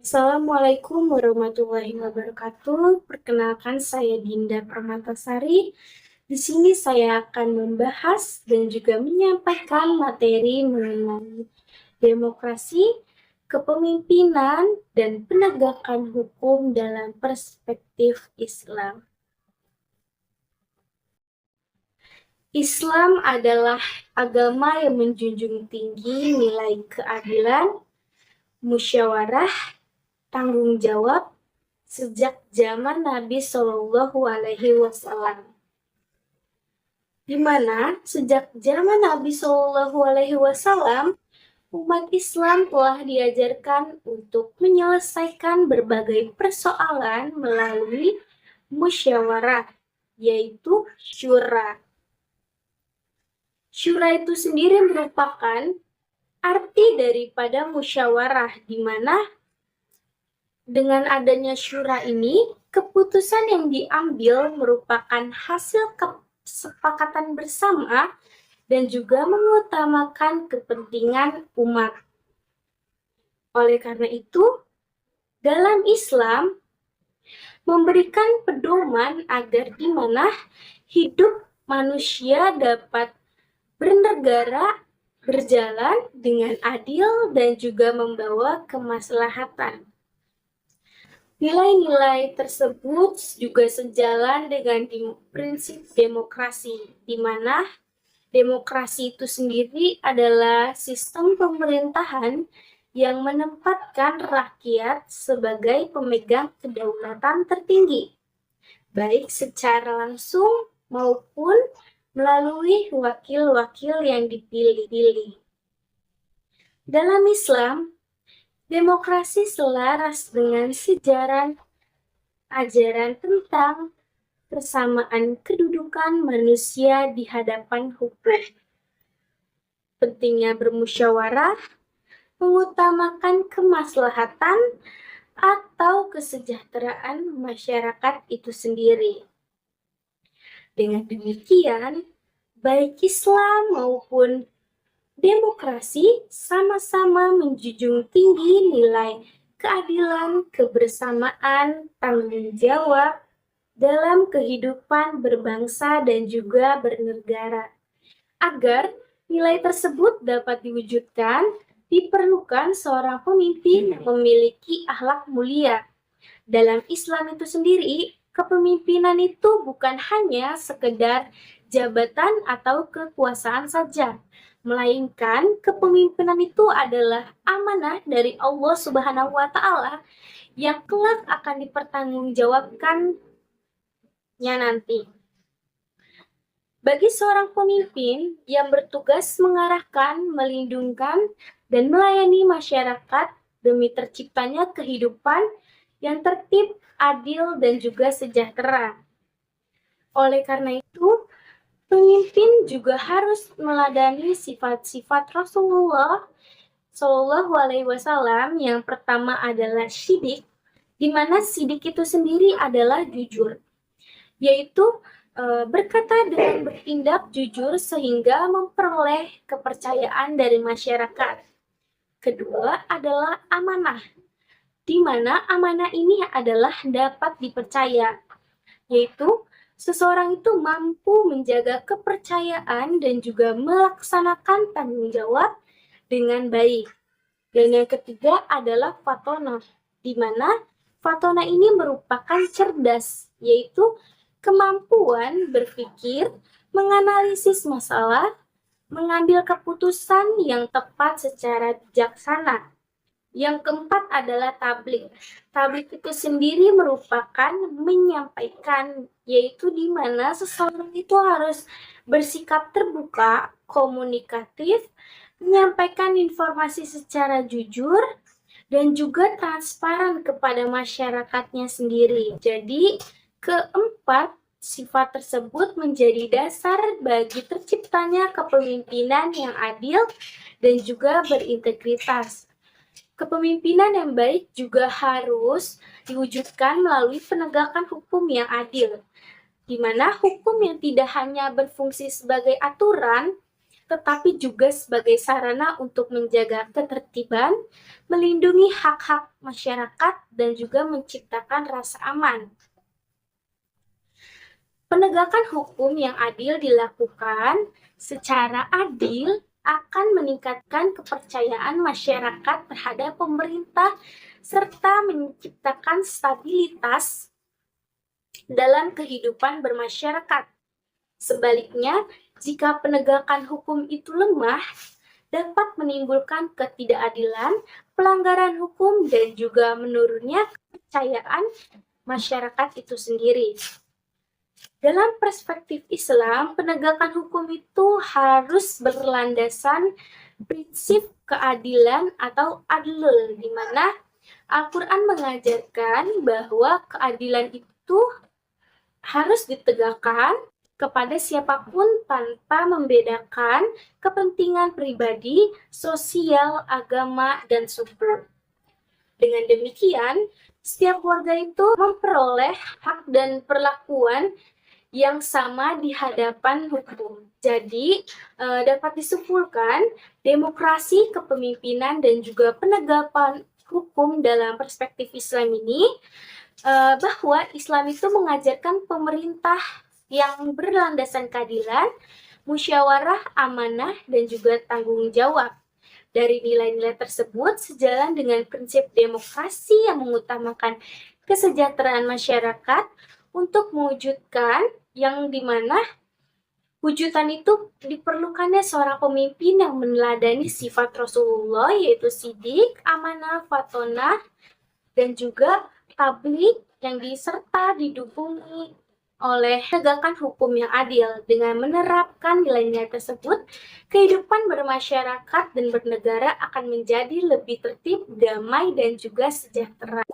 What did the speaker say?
Assalamualaikum warahmatullahi wabarakatuh. Perkenalkan saya Dinda Permatasari. Di sini saya akan membahas dan juga menyampaikan materi mengenai demokrasi, kepemimpinan, dan penegakan hukum dalam perspektif Islam. Islam adalah agama yang menjunjung tinggi nilai keadilan, musyawarah, tanggung jawab sejak zaman Nabi Shallallahu Alaihi Wasallam. Di mana sejak zaman Nabi Shallallahu Alaihi Wasallam, umat Islam telah diajarkan untuk menyelesaikan berbagai persoalan melalui musyawarah, yaitu syura. Syura itu sendiri merupakan arti daripada musyawarah, di mana dengan adanya syura ini, keputusan yang diambil merupakan hasil kesepakatan bersama dan juga mengutamakan kepentingan umat. Oleh karena itu, dalam Islam memberikan pedoman agar di mana hidup manusia dapat bernegara berjalan dengan adil dan juga membawa kemaslahatan. Nilai-nilai tersebut juga sejalan dengan prinsip demokrasi, di mana demokrasi itu sendiri adalah sistem pemerintahan yang menempatkan rakyat sebagai pemegang kedaulatan tertinggi, baik secara langsung maupun melalui wakil-wakil yang dipilih. Dalam Islam, demokrasi selaras dengan sejarah ajaran tentang persamaan kedudukan manusia di hadapan hukum. Pentingnya bermusyawarah, mengutamakan kemaslahatan atau kesejahteraan masyarakat itu sendiri. Dengan demikian, baik Islam maupun demokrasi sama-sama menjunjung tinggi nilai keadilan, kebersamaan, tanggung jawab dalam kehidupan berbangsa dan juga bernegara. Agar nilai tersebut dapat diwujudkan, diperlukan seorang pemimpin yang memiliki akhlak mulia. Dalam Islam itu sendiri, kepemimpinan itu bukan hanya sekedar jabatan atau kekuasaan saja, melainkan kepemimpinan itu adalah amanah dari Allah Subhanahu wa Ta'ala yang kelak akan dipertanggungjawabkannya nanti. Bagi seorang pemimpin yang bertugas mengarahkan, melindungi, dan melayani masyarakat demi terciptanya kehidupan yang tertib, adil, dan juga sejahtera. Oleh karena itu, pemimpin juga harus meladani sifat-sifat Rasulullah Shallallahu Alaihi Wasallam. Yang pertama adalah syidik, di mana syidik itu sendiri adalah jujur, yaitu berkata dan bertindak jujur sehingga memperoleh kepercayaan dari masyarakat. Kedua adalah amanah, di mana amanah ini adalah dapat dipercaya, yaitu seseorang itu mampu menjaga kepercayaan dan juga melaksanakan tanggung jawab dengan baik. Dan yang ketiga adalah fatonah, di mana fatonah ini merupakan cerdas, yaitu kemampuan berpikir, menganalisis masalah, mengambil keputusan yang tepat secara bijaksana. Yang keempat adalah tabligh. Tabligh itu sendiri merupakan menyampaikan, yaitu di mana seseorang itu harus bersikap terbuka, komunikatif, menyampaikan informasi secara jujur, dan juga transparan kepada masyarakatnya sendiri. Jadi, keempat sifat tersebut menjadi dasar bagi terciptanya kepemimpinan yang adil dan juga berintegritas. Kepemimpinan yang baik juga harus diwujudkan melalui penegakan hukum yang adil, di mana hukum yang tidak hanya berfungsi sebagai aturan, tetapi juga sebagai sarana untuk menjaga ketertiban, melindungi hak-hak masyarakat, dan juga menciptakan rasa aman. Penegakan hukum yang adil dilakukan secara adil akan meningkatkan kepercayaan masyarakat terhadap pemerintah serta menciptakan stabilitas dalam kehidupan bermasyarakat. Sebaliknya, jika penegakan hukum itu lemah, dapat menimbulkan ketidakadilan, pelanggaran hukum, dan juga menurunnya kepercayaan masyarakat itu sendiri. Dalam perspektif Islam, penegakan hukum itu harus berlandasan prinsip keadilan atau adl, di mana Al-Quran mengajarkan bahwa keadilan itu harus ditegakkan kepada siapapun tanpa membedakan kepentingan pribadi, sosial, agama, dan suku. Dengan demikian, setiap warga itu memperoleh hak dan perlakuan yang sama di hadapan hukum. Jadi, dapat disimpulkan demokrasi, kepemimpinan, dan juga penegakan hukum dalam perspektif Islam ini bahwa Islam itu mengajarkan pemerintah yang berlandasan keadilan, musyawarah, amanah, dan juga tanggung jawab. Dari nilai-nilai tersebut sejalan dengan prinsip demokrasi yang mengutamakan kesejahteraan masyarakat untuk mewujudkan yang dimana wujudan itu diperlukannya seorang pemimpin yang meneladani sifat Rasulullah, yaitu sidik, amanah, fatonah, dan juga tabligh yang diserta didukung oleh penegakan hukum yang adil. Dengan menerapkan nilai-nilai tersebut, kehidupan bermasyarakat dan bernegara akan menjadi lebih tertib, damai, dan juga sejahtera.